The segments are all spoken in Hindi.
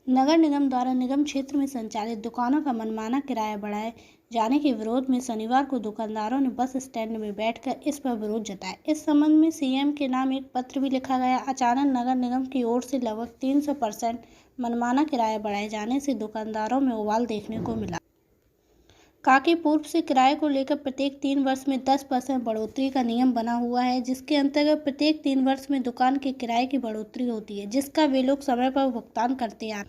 नगर निगम द्वारा निगम क्षेत्र में संचालित दुकानों का मनमाना किराया बढ़ाए जाने के विरोध में शनिवार को दुकानदारों ने बस स्टैंड में बैठकर इस पर विरोध जताया। इस संबंध में सीएम के नाम एक पत्र भी लिखा गया। अचानक नगर निगम की ओर से लगभग 300% मनमाना किराया बढ़ाए जाने से दुकानदारों में उबाल देखने को मिला। काकि पूर्व से किराए को लेकर प्रत्येक 3 वर्ष में 10% बढ़ोतरी का नियम बना हुआ है, जिसके अंतर्गत प्रत्येक 3 वर्ष में दुकान के किराए की बढ़ोतरी होती है, जिसका वे लोग समय पर भुगतान करते आ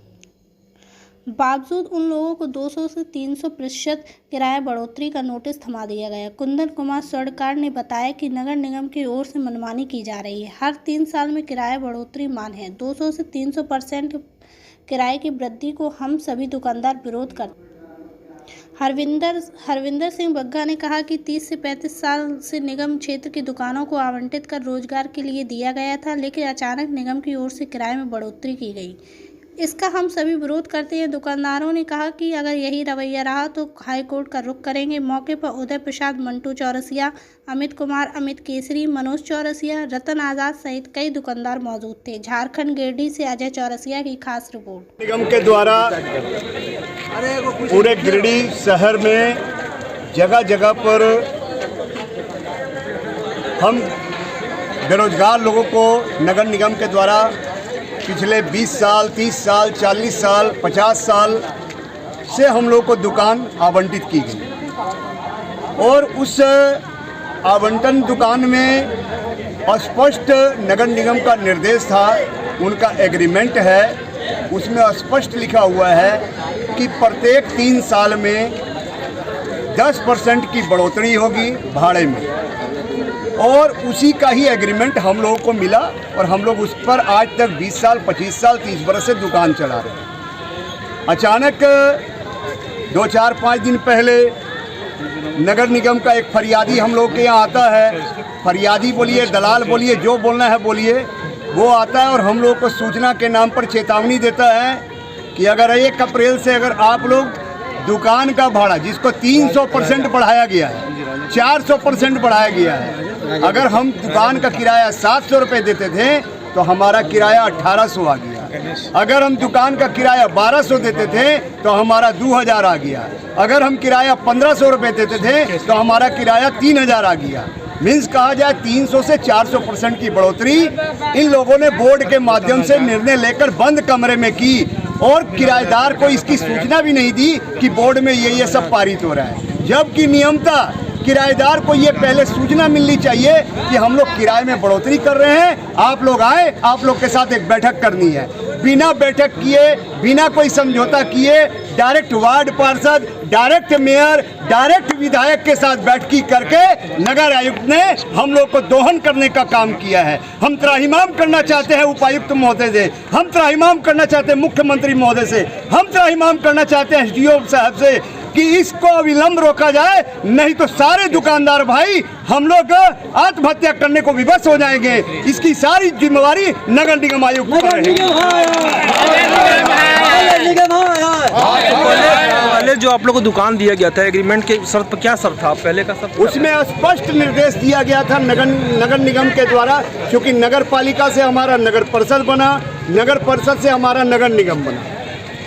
बावजूद उन लोगों को 200 से 300% किराया बढ़ोतरी का नोटिस थमा दिया गया। कुंदन कुमार स्वर्णकार ने बताया कि नगर निगम की ओर से मनमानी की जा रही है। हर 3 साल में किराया बढ़ोतरी मान है। 200 से 300% किराए की वृद्धि को हम सभी दुकानदार विरोध करते हैं। हरविंदर सिंह बग्गा ने कहा कि 30 से 35 साल से निगम क्षेत्र की दुकानों को आवंटित कर रोजगार के लिए दिया गया था, लेकिन अचानक निगम की ओर से किराए में बढ़ोतरी की गई। इसका हम सभी विरोध करते हैं। दुकानदारों ने कहा कि अगर यही रवैया रहा तो हाईकोर्ट का रुख करेंगे। मौके पर उदय प्रसाद, मंटू चौरसिया, अमित कुमार, अमित केसरी, मनोज चौरसिया, रतन आजाद सहित कई दुकानदार मौजूद थे। झारखंड गिरिडीह से अजय चौरसिया की खास रिपोर्ट। निगम के द्वारा पूरे गिरिडीह शहर में जगह जगह पर हम बेरोजगार लोगों को नगर निगम के द्वारा पिछले 20 साल, 30 साल, 40 साल, 50 साल से हम लोग को दुकान आवंटित की गई और उस आवंटन दुकान में स्पष्ट नगर निगम का निर्देश था, उनका एग्रीमेंट है, उसमें स्पष्ट लिखा हुआ है कि प्रत्येक 3 साल में 10% की बढ़ोतरी होगी भाड़े में और उसी का ही एग्रीमेंट हम लोगों को मिला और हम लोग उस पर आज तक 20 साल, 25 साल, 30 बरस से दुकान चला रहे हैं। अचानक 2, 4, 5 दिन पहले नगर निगम का एक फरियादी हम लोग के यहाँ आता है। फरियादी बोलिए, दलाल बोलिए, जो बोलना है बोलिए, वो आता है और हम लोग को सूचना के नाम पर चेतावनी देता है कि अगर 1 अप्रैल से अगर आप लोग दुकान का भाड़ा, जिसको 300% बढ़ाया गया है, 400% बढ़ाया गया है, अगर हम दुकान का किराया 700 रुपये देते थे तो हमारा किराया 1800 आ गया। अगर हम दुकान का किराया 1200 देते थे तो हमारा 2000 आ गया। अगर हम किराया 1500 रुपये देते थे तो हमारा किराया 3000 आ गया। मीन्स कहा जाए 300 से 400% की बढ़ोतरी इन लोगों ने बोर्ड के माध्यम से निर्णय लेकर बंद कमरे में की और किराएदार को इसकी सूचना भी नहीं दी कि बोर्ड में ये सब पारित हो रहा है। जबकि नियम था किराएदार को ये पहले सूचना मिलनी चाहिए कि हम लोग किराए में बढ़ोतरी कर रहे हैं, आप लोग आए, आप लोग के साथ एक बैठक करनी है। बिना बैठक किए, बिना कोई समझौता किए डायरेक्ट वार्ड पार्षद, डायरेक्ट मेयर, डायरेक्ट विधायक के साथ बैठकी करके नगर आयुक्त ने हम लोग को दोहन करने का काम किया है। हम त्राहिमाम करना चाहते हैं उपायुक्त महोदय से, हम त्राहिमाम करना चाहते हैं मुख्यमंत्री महोदय से, हम त्राहिमाम करना चाहते हैं एसडीओ साहब से कि इसको अविलंब रोका जाए, नहीं तो सारे दुकानदार भाई हम लोग आत्महत्या करने को विवश हो जाएंगे। इसकी सारी जिम्मेवारी नगर निगम आयुक्त पर रहेगी। पहले जो आप लोग को दुकान दिया गया था एग्रीमेंट के शर्त पर क्या शर्त था पहले का शर्त? उसमें स्पष्ट निर्देश दिया गया था नगर निगम के द्वारा, क्योंकि नगर पालिका से हमारा नगर परिषद बना, नगर परिषद से हमारा नगर निगम बना।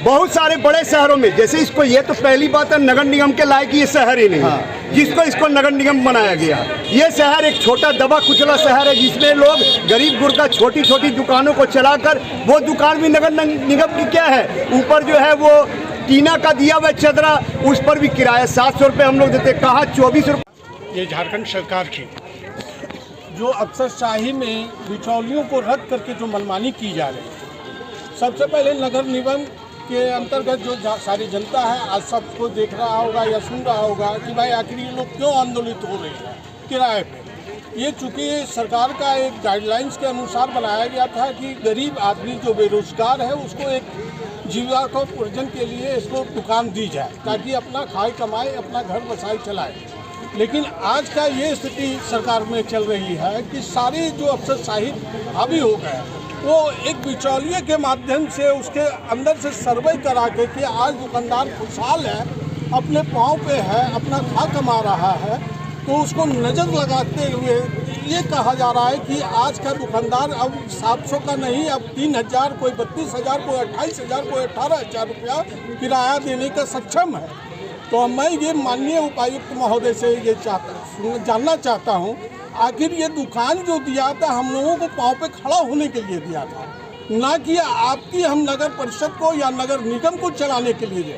बहुत सारे बड़े शहरों में जैसे इसको, ये तो पहली बात है नगर निगम के लायक ये शहर ही नहीं है जिसको इसको नगर निगम बनाया गया। ये शहर एक छोटा दबा कुचला शहर है जिसमें लोग गरीब गुरबा छोटी छोटी दुकानों को चलाकर, वो दुकान भी नगर निगम की क्या है, ऊपर जो है वो टीना का दिया हुआ चदरा, उस पर भी किराया 700 रुपये हम लोग देते, कहाँ 24 रुपये। ये झारखंड सरकार की जो अफसरशाही में बिचौलियों को रद्द करके जो मनमानी की जा रही है, सबसे पहले नगर निगम के अंतर्गत जो सारी जनता है आज सबको देख रहा होगा या सुन रहा होगा कि भाई आखिर ये लोग क्यों आंदोलित हो रहे हैं किराए पे। ये चूँकि सरकार का एक गाइडलाइंस के अनुसार बनाया गया था कि गरीब आदमी जो बेरोजगार है उसको एक जीविकोपार्जन के लिए इसको दुकान दी जाए ताकि अपना खाए कमाए, अपना घर बसाए चलाए। लेकिन आज का ये स्थिति सरकार में चल रही है कि सारे जो अफसरशाही हावी हो गए, वो एक बिचौलिए के माध्यम से उसके अंदर से सर्वे करा के कि आज दुकानदार खुशहाल है, अपने पाँव पे है, अपना खा कमा रहा है, तो उसको नज़र लगाते हुए ये कहा जा रहा है कि आज का दुकानदार अब 700 का नहीं, अब 3000, कोई 32,000, कोई 28,000, कोई 18,000 रुपया किराया देने का सक्षम है। तो मैं ये माननीय उपायुक्त महोदय से ये जानना चाहता हूँ, आखिर ये दुकान जो दिया था हम लोगों को पाँव पे खड़ा होने के लिए दिया था, ना कि आपकी हम नगर परिषद को या नगर निगम को चलाने के लिए दिया।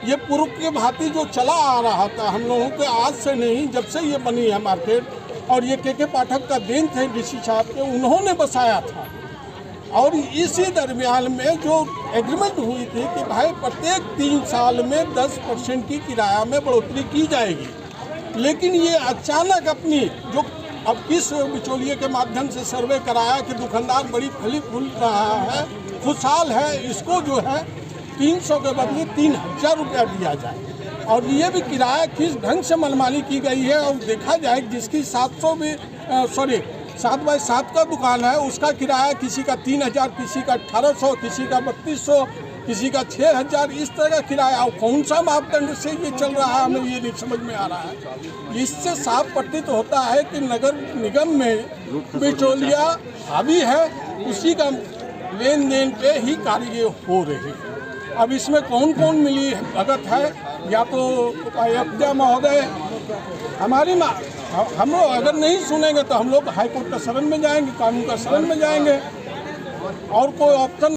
ये पूर्व के भांति जो चला आ रहा था हम लोगों के, आज से नहीं, जब से ये बनी है मार्केट, और ये के पाठक का देन थे डीसी साहब के, उन्होंने बसाया था। और इसी दरमियान में जो एग्रीमेंट हुई थी कि भाई प्रत्येक 3 साल में 10% की किराया में बढ़ोतरी की जाएगी, लेकिन ये अचानक अपनी जो अब किस बिचौलिए के माध्यम से सर्वे कराया कि दुकानदार बड़ी फली फूल रहा है, खुशहाल है, इसको जो है 300 के बदले 3,000 रुपया दिया जाए। और ये भी किराया किस ढंग से मनमानी की गई है। और देखा जाए जिसकी 7x7 का दुकान है, उसका किराया किसी का 3,000, किसी का 1,800, किसी का 3,200, किसी का 6,000, इस तरह का किराया। और कौन सा मापदंड से ये चल रहा है हमें ये नहीं समझ में आ रहा है। इससे साफ प्रतीत होता है कि नगर निगम में बिचौलिया हावी है, उसी का लेन देन पे ही कार्य हो रही है। अब इसमें कौन कौन मिली भगत है, या तो उपायुक्त महोदय हम लोग अगर नहीं सुनेंगे तो हम लोग हाईकोर्ट का शरण में जाएंगे, कानून का शरण में जाएंगे, और कोई ऑप्शन